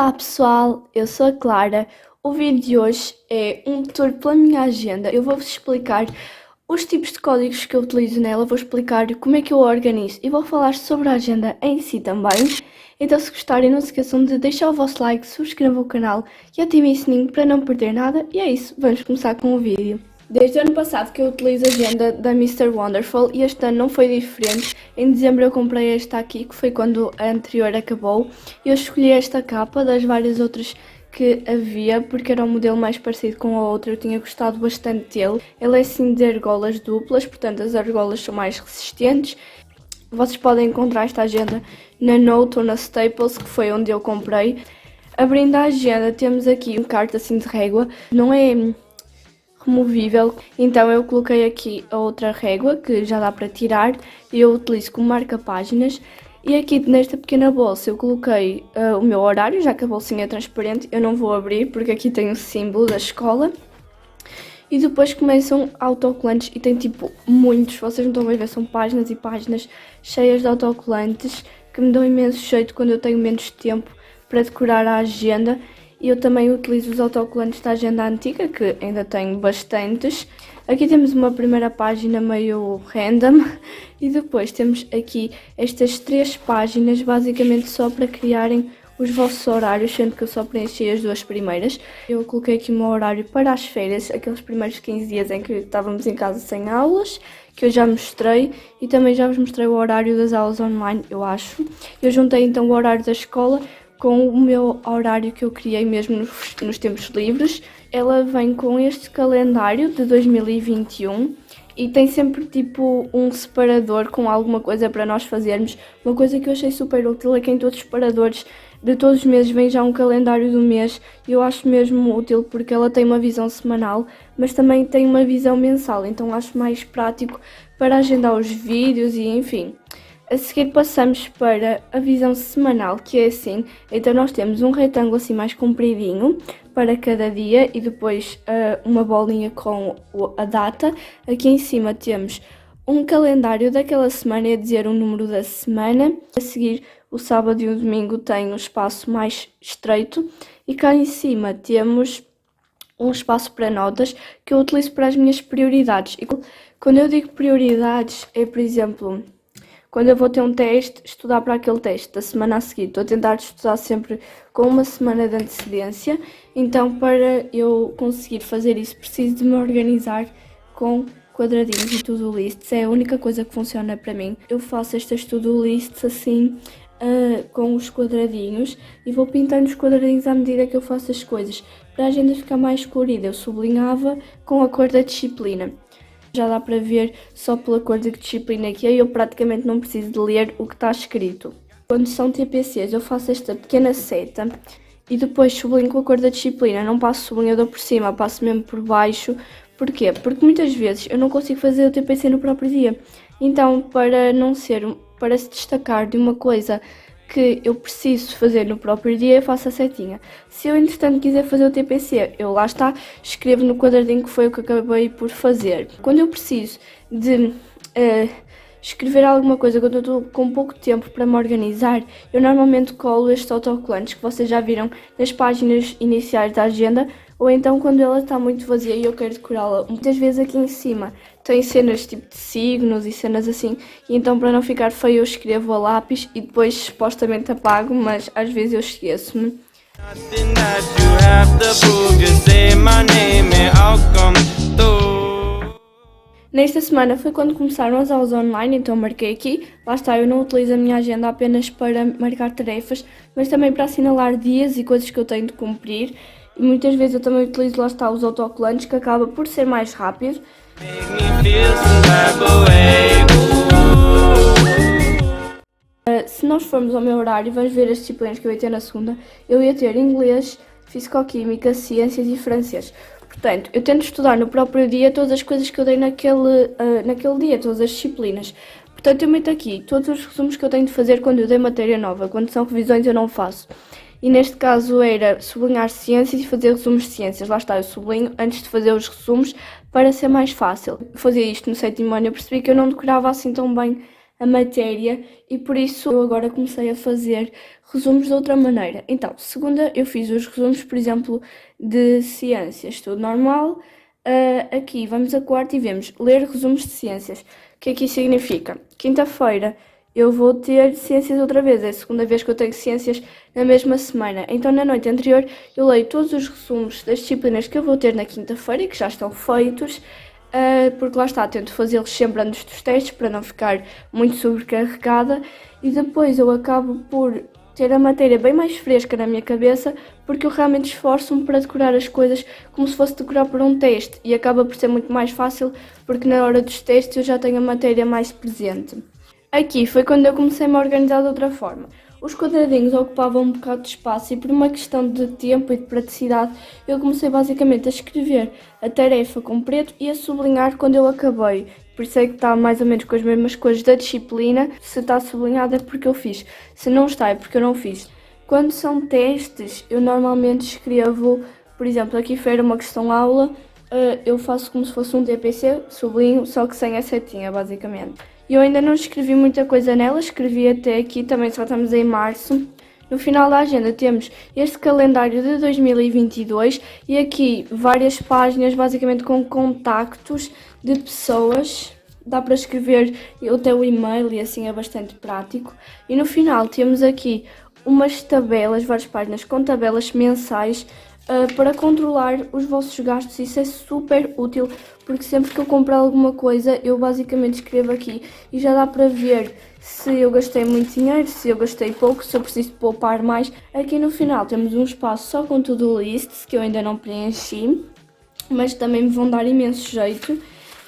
Olá pessoal, eu sou a Clara. O vídeo de hoje é um tour pela minha agenda. Eu vou-vos explicar os tipos de códigos que eu utilizo nela, vou explicar como é que eu a organizo e vou falar sobre a agenda em si também. Então se gostarem não se esqueçam de deixar o vosso like, subscrevam o canal e ativem o sininho para não perder nada. E é isso, vamos começar com o vídeo. Desde o ano passado que eu utilizo a agenda da Mr. Wonderful e este ano não foi diferente. Em dezembro eu comprei esta aqui, que foi quando a anterior acabou. Eu escolhi esta capa das várias outras que havia, porque era um modelo mais parecido com a outra, eu tinha gostado bastante dele. Ele é assim de argolas duplas, portanto as argolas são mais resistentes. Vocês podem encontrar esta agenda na Note ou na Staples, que foi onde eu comprei. Abrindo a agenda temos aqui um carta assim de régua, não é removível, então eu coloquei aqui a outra régua que já dá para tirar e eu utilizo como marca-páginas. E aqui nesta pequena bolsa eu coloquei o meu horário, já que a bolsinha é transparente, eu não vou abrir porque aqui tem o símbolo da escola. E depois começam autocolantes e tem tipo muitos, vocês não estão a ver, são páginas e páginas cheias de autocolantes que me dão imenso jeito quando eu tenho menos tempo para decorar a agenda. E eu também utilizo os autocolantes da agenda antiga, que ainda tenho bastantes. Aqui temos uma primeira página meio random e depois temos aqui estas 3 páginas basicamente só para criarem os vossos horários, sendo que eu só preenchi as 2 primeiras. Eu coloquei aqui o meu horário para as férias, aqueles primeiros 15 dias em que estávamos em casa sem aulas, que eu já mostrei, e também já vos mostrei o horário das aulas online, eu acho. Eu juntei então o horário da escola com o meu horário que eu criei mesmo nos tempos livres. Ela vem com este calendário de 2021 e tem sempre tipo um separador com alguma coisa para nós fazermos. Uma coisa que eu achei super útil é que em todos os separadores de todos os meses vem já um calendário do mês e eu acho mesmo útil porque ela tem uma visão semanal, mas também tem uma visão mensal, então acho mais prático para agendar os vídeos e enfim. A seguir passamos para a visão semanal, que é assim, então nós temos um retângulo assim mais compridinho para cada dia e depois uma bolinha com a data. Aqui em cima temos um calendário daquela semana, é dizer um número da semana. A seguir o sábado e o domingo tem um espaço mais estreito e cá em cima temos um espaço para notas que eu utilizo para as minhas prioridades. E quando eu digo prioridades é, por exemplo, quando eu vou ter um teste, estudar para aquele teste da semana a seguir. Estou a tentar estudar sempre com uma semana de antecedência. Então, para eu conseguir fazer isso, preciso de me organizar com quadradinhos e to-do lists. É a única coisa que funciona para mim. Eu faço estas to-do lists assim, com os quadradinhos. E vou pintando os quadradinhos à medida que eu faço as coisas. Para a agenda ficar mais colorida, eu sublinhava com a cor da disciplina. Já dá para ver só pela cor de disciplina que é, eu praticamente não preciso de ler o que está escrito. Quando são TPCs eu faço esta pequena seta e depois sublinho com a cor da disciplina, não passo sublinhador por cima, passo mesmo por baixo. Porquê? Porque muitas vezes eu não consigo fazer o TPC no próprio dia. Então para se destacar de uma coisa que eu preciso fazer no próprio dia, eu faço a setinha. Se eu, entretanto, quiser fazer o TPC, eu lá está, escrevo no quadradinho que foi o que acabei por fazer. Quando eu preciso de escrever alguma coisa, quando eu estou com pouco tempo para me organizar, eu normalmente colo estes autocolantes que vocês já viram nas páginas iniciais da agenda, ou então quando ela está muito vazia e eu quero decorá-la. Muitas vezes aqui em cima tem cenas tipo de signos e cenas assim, e então para não ficar feio eu escrevo a lápis e depois supostamente apago, mas às vezes eu esqueço-me. Nesta semana foi quando começaram as aulas online, então marquei aqui. Lá está, eu não utilizo a minha agenda apenas para marcar tarefas, mas também para assinalar dias e coisas que eu tenho de cumprir. E muitas vezes eu também utilizo, lá está, os autocolantes, que acaba por ser mais rápido. Se nós formos ao meu horário, vamos ver as disciplinas que eu ia ter na segunda. Eu ia ter inglês, fisicoquímica, ciências e francês. Portanto, eu tento estudar no próprio dia todas as coisas que eu dei naquele dia, todas as disciplinas. Portanto, eu meto aqui todos os resumos que eu tenho de fazer quando eu dei matéria nova. Quando são revisões eu não faço. E neste caso era sublinhar ciências e fazer resumos de ciências. Lá está, eu sublinho antes de fazer os resumos para ser mais fácil. Fazia isto no 7º ano, eu percebi que eu não decorava assim tão bem a matéria e por isso eu agora comecei a fazer resumos de outra maneira. Então, segunda eu fiz os resumos, por exemplo, de ciências, tudo normal. Aqui vamos a quarta e vemos ler resumos de ciências. O que é que isso significa? Quinta-feira eu vou ter ciências outra vez, é a segunda vez que eu tenho ciências na mesma semana. Então na noite anterior eu leio todos os resumos das disciplinas que eu vou ter na quinta-feira e que já estão feitos, porque lá está, tento fazê-los sempre antes dos testes para não ficar muito sobrecarregada e depois eu acabo por ter a matéria bem mais fresca na minha cabeça, porque eu realmente esforço-me para decorar as coisas como se fosse decorar para um teste e acaba por ser muito mais fácil porque na hora dos testes eu já tenho a matéria mais presente. Aqui foi quando eu comecei-me a organizar de outra forma. Os quadradinhos ocupavam um bocado de espaço e por uma questão de tempo e de praticidade eu comecei basicamente a escrever a tarefa com preto e a sublinhar quando eu acabei. Por isso é que está mais ou menos com as mesmas coisas da disciplina. Se está sublinhado é porque eu fiz. Se não está é porque eu não fiz. Quando são testes eu normalmente escrevo, por exemplo, aqui foi uma questão aula, eu faço como se fosse um TPC, sublinho, só que sem a setinha basicamente. Eu ainda não escrevi muita coisa nela, escrevi até aqui, também só estamos em março. No final da agenda temos este calendário de 2022 e aqui várias páginas basicamente com contactos de pessoas. Dá para escrever até o e-mail e assim é bastante prático. E no final temos aqui umas tabelas, várias páginas com tabelas mensais para controlar os vossos gastos. Isso é super útil porque sempre que eu comprar alguma coisa eu basicamente escrevo aqui e já dá para ver se eu gastei muito dinheiro, se eu gastei pouco, se eu preciso poupar mais. Aqui no final temos um espaço só com to-do lists que eu ainda não preenchi, mas também me vão dar imenso jeito.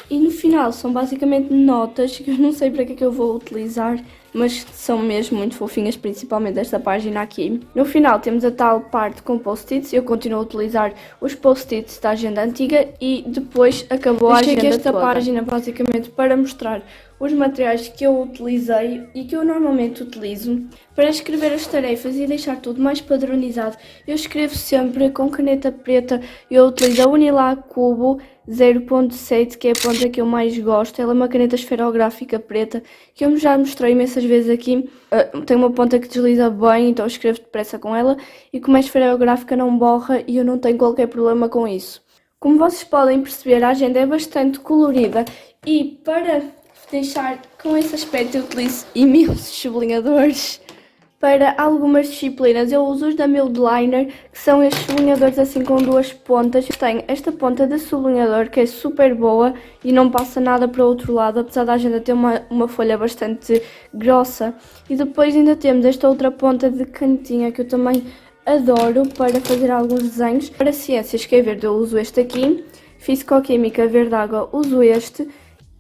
E no final são basicamente notas que eu não sei para que é que eu vou utilizar, mas são mesmo muito fofinhas, principalmente esta página aqui. No final temos a tal parte com post-its, eu continuo a utilizar os post-its da agenda antiga e depois acabou a agenda toda. Esta página basicamente para mostrar os materiais que eu utilizei e que eu normalmente utilizo para escrever as tarefas e deixar tudo mais padronizado. Eu escrevo sempre com caneta preta, eu utilizo a Unilac Cubo 0.7, que é a ponta que eu mais gosto. Ela é uma caneta esferográfica preta que eu já mostrei imensas vezes aqui. Tem uma ponta que desliza bem, então eu escrevo depressa com ela e como é esferográfica não borra e eu não tenho qualquer problema com isso. Como vocês podem perceber, a agenda é bastante colorida e para deixar com esse aspecto eu utilizo imensos sublinhadores. Para algumas disciplinas eu uso os da Mildliner, que são estes sublinhadores assim com duas pontas. Eu tenho esta ponta de sublinhador que é super boa e não passa nada para o outro lado, apesar da agenda ter uma folha bastante grossa. E depois ainda temos esta outra ponta de canetinha que eu também adoro para fazer alguns desenhos. Para ciências, que é verde, eu uso este aqui. Fisicoquímica, verde água, uso este.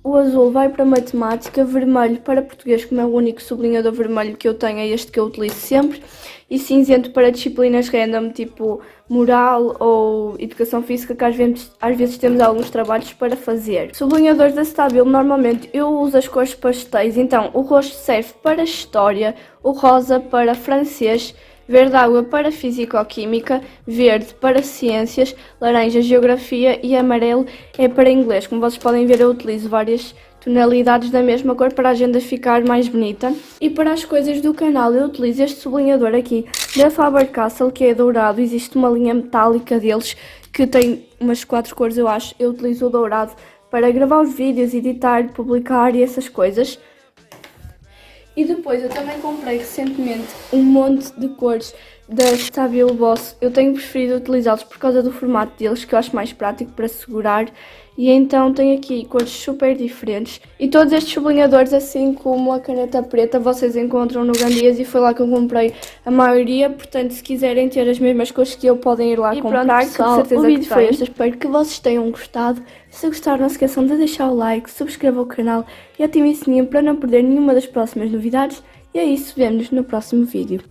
O azul vai para matemática, vermelho para português, como é o único sublinhador vermelho que eu tenho, é este que eu utilizo sempre. E cinzento para disciplinas random, tipo moral ou educação física, que às vezes temos alguns trabalhos para fazer. Sublinhadores da Stabilo, normalmente eu uso as cores pastéis, então o roxo serve para história, o rosa para francês, verde água para fisicoquímica, verde para ciências, laranja geografia e amarelo é para inglês. Como vocês podem ver eu utilizo várias tonalidades da mesma cor para a agenda ficar mais bonita. E para as coisas do canal eu utilizo este sublinhador aqui da Faber-Castell, que é dourado. Existe uma linha metálica deles que tem umas 4 cores, eu acho. Eu utilizo o dourado para gravar os vídeos, editar, publicar e essas coisas. E depois eu também comprei recentemente um monte de cores da Stabilo Boss. Eu tenho preferido utilizá-los por causa do formato deles, que eu acho mais prático para segurar. E então tenho aqui cores super diferentes. E todos estes sublinhadores, assim como a caneta preta, vocês encontram no Gandias e foi lá que eu comprei a maioria. Portanto, se quiserem ter as mesmas cores que eu, podem ir lá e comprar. Pronto, pessoal, o vídeo foi este. Espero que vocês tenham gostado. Se gostaram, não se esqueçam de deixar o like, subscrevam o canal e ativem o sininho para não perder nenhuma das próximas novidades. E é isso, vemo-nos no próximo vídeo.